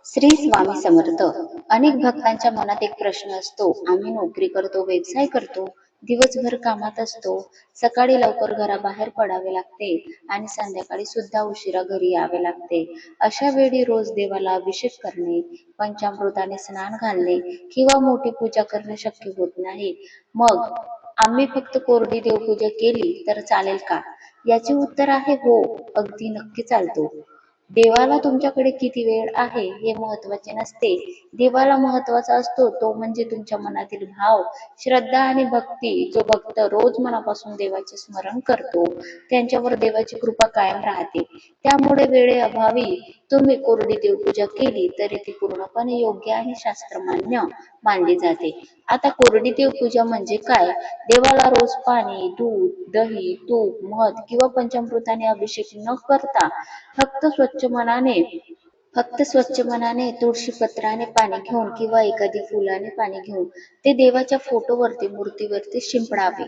श्री स्वामी समर्थ. अनेक भक्तांच्या मनात एक प्रश्न असतो. आम्ही नोकरी करतो, व्यवसाय करतो, दिवसभर कामात असतो, सकाळी लवकर घराबाहेर पडावे लागते आणि संध्याकाळी सुद्धा उशिरा घरी यावे लागते. अशा वेळी रोज देवाला अभिषेक करणे, पंचामृताने स्नान घालणे किंवा मोठी पूजा करणे शक्य होत नाही. मग आम्ही फक्त कोरडी देवपूजा केली तर चालेल का? याचे उत्तर आहे हो, अगदी नक्की चालतो. देवाला तुमच्याकडे किती वेळ आहे हे महत्वाचे नसते. देवाला महत्वाचा असतो तो म्हणजे तुमच्या मनातील भाव, श्रद्धा आणि भक्ती. जो भक्त रोज मनापासून देवाचे स्मरण करतो त्यांच्यावर देवाची कृपा कायम राहते. त्यामुळे वेळेअभावी तुम्ही कोरडी देवपूजा केली तरी ती पूर्णपणे योग्य आणि शास्त्रमान्य मानली जाते. आता कोरडी देवपूजा म्हणजे काय? देवाला रोज पाणी, दूध, दही, तूप, मध किंवा पंचामृताने अभिषेक न करता फक्त स्वच्छ मनाने तुळशी पत्राने पाणी घेऊन किंवा एखादी फुलाने पाणी घेऊन ते देवाच्या फोटोवरती मूर्तीवरती शिंपडावे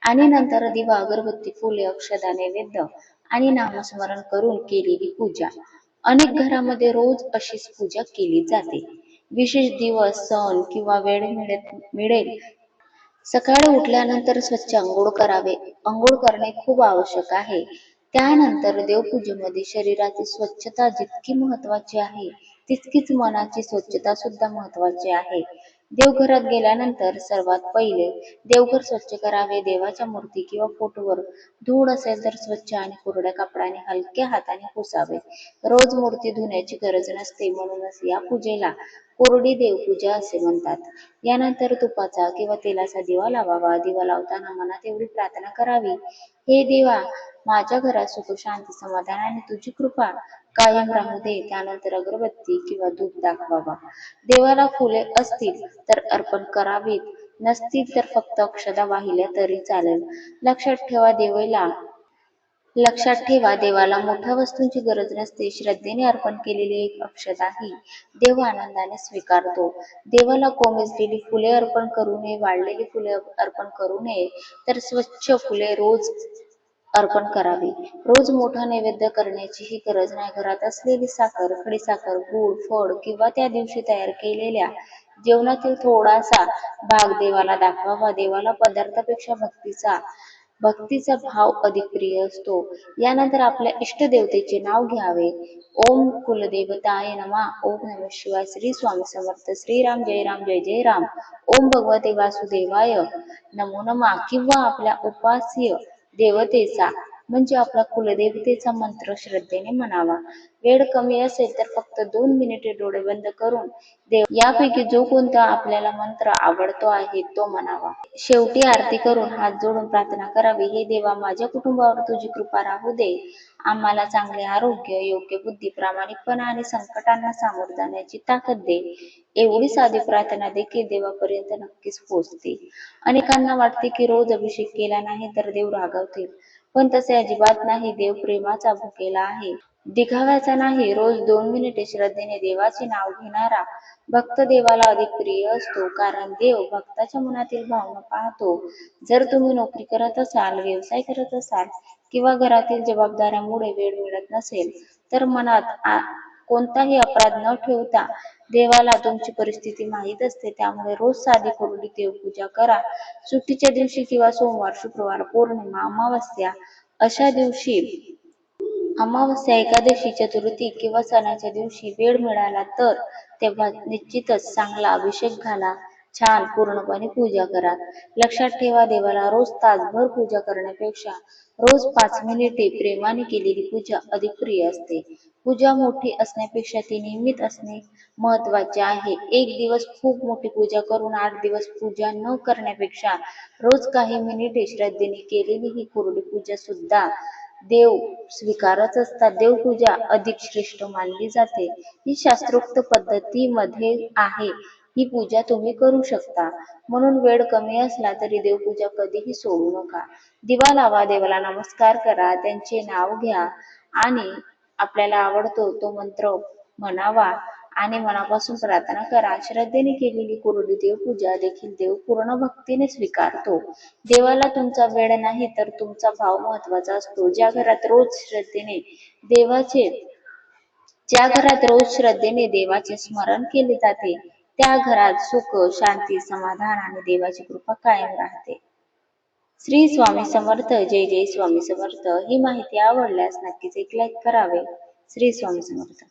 आणि नंतर दिवा, अगरबत्ती, फुले, अक्षदा, नैवेद्य आणि नामस्मरण करून केलेली पूजा. अनेक घरामध्ये रोज अशीच पूजा केली जाते. विशेष दिवस, सण किंवा वेळ मिळेल सकाळी उठल्यानंतर स्वच्छ अंघोळ करावे. अंघोळ करणे खूप आवश्यक आहे. त्यानंतर देवपूजेमध्ये शरीराची स्वच्छता जितकी महत्वाची आहे, तितकीच मनाची स्वच्छता सुद्धा महत्वाची आहे. देवघरात गेल्यानंतर सर्वात पहिले देवघर स्वच्छ करावे. देवाच्या मूर्ती किंवा फोटोवर धूळ असेल तर स्वच्छ आणि कोरड्या कपड्याने हलक्या हाताने पुसावे. रोज मूर्ती धुण्याची गरज नसते, म्हणूनच या पूजेला कोरडी देवपूजा असे म्हणतात. यानंतर तुपाचा किंवा तेलाचा दिवा लावावा. दिवा लावताना मनात एवढी प्रार्थना करावी, हे देवा, माझ्या घरात सुख, शांती, समाधान आणि तुझी कृपा कायम राहू दे. त्यानंतर अगरबत्ती किंवा धूप दाखवावा. देवाला फुले असतील तर अर्पण करावीत, नसतील तर फक्त अक्षदा वाहिल्या तरी चालेल. लक्षात ठेवा, देवाला मोठ्या वस्तूंची गरज नसते. श्रद्धेने अर्पण केलेली एक अक्षदाही देव आनंदाने स्वीकारतो. देवाला कोमेजलेली फुले अर्पण करू नये, वाळलेली फुले अर्पण करू नये, तर स्वच्छ फुले रोज अर्पण करावी. रोज मोठा नैवेद्य करण्याचीही गरज नाही. घरात असलेली साखर, खडीसाखर, गूळ, फळ किंवा त्या दिवशी तयार केलेल्या जेवणातील थोडासा भाग देवाला दाखवावा. देवाला पदार्थापेक्षा भक्तीचा भाव अधिक प्रिय असतो. यानंतर आपल्या इष्टदेवतेचे नाव घ्यावे. ओम कुलदेवताय नमः. ओम नमः शिवाय. श्री स्वामी समर्थ. श्रीराम जय राम जय जय राम. ओम भगवते वासुदेवाय नमो नमः. किंवा आपल्या उपास्य देवतेचा म्हणजे आपला कुलदेवतेचा मंत्र श्रद्धेने म्हणावा. वेळ कमी असेल तर फक्त 2 मिनिटे डोळे बंद करून यापैकी जो कोणता आपल्याला मंत्र आवडतो आहे तो म्हणावा. शेवटी आरती करून हात जोडून प्रार्थना करावी, हे देवा, माझ्या कुटुंबावर तुझी कृपा राहू दे. आम्हाला चांगले आरोग्य, योग्य बुद्धी, प्रामाणिकपणा आणि संकटांना सामोरे जाण्याची ताकद दे. एवढी साधी प्रार्थना देखील देवापर्यंत नक्कीच पोहोचते. अनेकांना वाटते की रोज अभिषेक केला नाही तर देव रागावतील, पण तसे अजिबात नाही. देव प्रेमाचा भुकेला आहे, दिखाव्याचा नाही. रोज 2 मिनिटे श्रद्धेने देवाचे नाव घेणारा भक्त देवाला अधिक प्रिय असतो, कारण देव भक्ताच्या मनातील भावना पाहतो. जर तुम्ही नोकरी करत असाल, व्यवसाय करत असाल किंवा घरातील जबाबदाऱ्यामुळे वेळ मिळत नसेल, तर मनात कोणताही अपराध न ठेवता देवाला तुमची परिस्थिती माहीत असते. त्यामुळे रोज साधी कोरडी देवपूजा करा. सुट्टीच्या दिवशी किंवा सोमवार, शुक्रवार, पौर्णिमा, अमावस्या, एकादशी, चतुर्थी किंवा सणाच्या दिवशी वेळ मिळाला तर तेव्हा निश्चितच चांगला अभिषेक घाला. छान पूर्णपणे पूजा करा. लक्षात ठेवा, देवाला रोज तासभर पूजा करण्यापेक्षा रोज 5 मिनिटे प्रेमाने केलेली पूजा अधिक प्रिय असते. पूजा मोठी असण्यापेक्षा ती नियमित असणे महत्वाचे आहे. एक दिवस खूप मोठी पूजा करून 8 दिवस पूजा न करण्यापेक्षा रोज काही मिनिटे श्रद्धेने केलेली ही कोरडी पूजा सुद्धा देव स्वीकारत असतात. देवपूजा अधिक श्रेष्ठ मानली जाते. ही शास्त्रोक्त पद्धतीमध्ये आहे. ही पूजा तुम्ही करू शकता. म्हणून वेळ कमी असला तरी देवपूजा कधीही सोडू नका. दिवा लावा, देवाला नमस्कार करा, त्यांचे नाव घ्या आणि आपल्याला आवडतो तो मंत्र म्हणावा आणि मनापासून प्रार्थना करा. श्रद्धेने केलेली कोरडी देवपूजा देखील देव पूर्ण भक्तीने स्वीकारतो. देवाला तुमचा वेळ नाही तर तुमचा भाव महत्वाचा असतो. ज्या घरात रोज श्रद्धेने देवाचे ज्या घरात रोज श्रद्धेने देवाचे स्मरण केले जाते त्या घरात सुख, शांती, समाधान आणि देवाची कृपा कायम राहते. श्री स्वामी समर्थ. जय जय स्वामी समर्थ. ही माहिती आवडल्यास नक्कीच एक लाईक करावे. श्री स्वामी समर्थ.